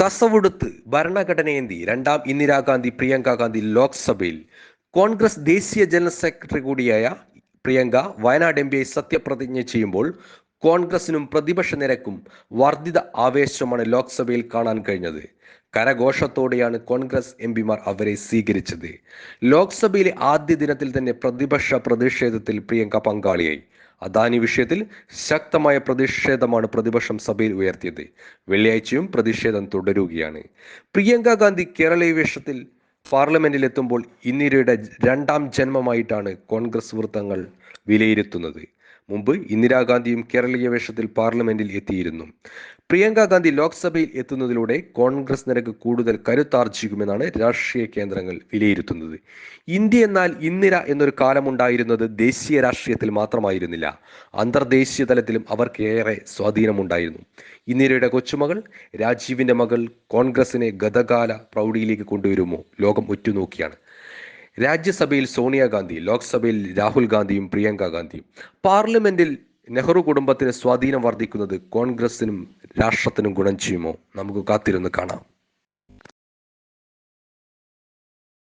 കസവുടുത്ത് ഭരണഘടനയേന്തി രണ്ടാം ഇന്ദിരാഗാന്ധി പ്രിയങ്ക ഗാന്ധി ലോക്സഭയിൽ. കോൺഗ്രസ് ദേശീയ ജനറൽ സെക്രട്ടറി കൂടിയായ പ്രിയങ്ക വയനാട് എം.പിയായി സത്യപ്രതിജ്ഞ ചെയ്യുമ്പോൾ കോൺഗ്രസിനും പ്രതിപക്ഷ നിരക്കും വർദ്ധിത ആവേശമാണ് ലോക്സഭയിൽ കാണാൻ കഴിഞ്ഞത്. കരഘോഷത്തോടെയാണ് കോൺഗ്രസ് എംപിമാർ അവരെ സ്വീകരിച്ചത്. ലോക്സഭയിലെ ആദ്യ ദിനത്തിൽ തന്നെ പ്രതിപക്ഷ പ്രതിഷേധത്തിൽ പ്രിയങ്ക പങ്കാളിയായി. അദാനി വിഷയത്തിൽ ശക്തമായ പ്രതിഷേധമാണ് പ്രതിപക്ഷം സഭയിൽ ഉയർത്തിയത്. വെള്ളിയാഴ്ചയും പ്രതിഷേധം തുടരുകയാണ്. പ്രിയങ്ക ഗാന്ധി കേരളീയ വേഷത്തിൽ പാർലമെന്റിൽ എത്തുമ്പോൾ ഇന്ദിരയുടെ രണ്ടാം ജന്മമായിട്ടാണ് കോൺഗ്രസ് വൃത്തങ്ങൾ വിലയിരുത്തുന്നത്. മുമ്പ് ഇന്ദിരാഗാന്ധിയും കേരളീയ വേഷത്തിൽ പാർലമെന്റിൽ എത്തിയിരുന്നു. പ്രിയങ്ക ഗാന്ധി ലോക്സഭയിൽ എത്തുന്നതിലൂടെ കോൺഗ്രസ് നിരക്ക് കൂടുതൽ കരുത്താർജിക്കുമെന്നാണ് രാഷ്ട്രീയ കേന്ദ്രങ്ങൾ വിലയിരുത്തുന്നത്. ഇന്ത്യ എന്നാൽ ഇന്ദിര എന്നൊരു കാലമുണ്ടായിരുന്നത് ദേശീയ രാഷ്ട്രീയത്തിൽ മാത്രമായിരുന്നില്ല, അന്തർദേശീയ തലത്തിലും അവർക്ക് ഏറെ സ്വാധീനമുണ്ടായിരുന്നു. ഇന്ദിരയുടെ കൊച്ചുമകൾ രാജീവിന്റെ മകൾ കോൺഗ്രസിനെ ഗതകാല പ്രൗഢിയിലേക്ക് കൊണ്ടുവരുമോ ലോകം ഉറ്റുനോക്കിയാണ്. രാജ്യസഭയിൽ സോണിയാഗാന്ധി, ലോക്സഭയിൽ രാഹുൽ ഗാന്ധിയും പ്രിയങ്ക ഗാന്ധിയും. പാർലമെന്റിൽ നെഹ്റു കുടുംബത്തിന് സ്വാധീനം വർദ്ധിക്കുന്നത് കോൺഗ്രസിനും രാഷ്ട്രത്തിനും ഗുണം ചെയ്യുമോ? നമുക്ക് കാത്തിരുന്ന് കാണാം.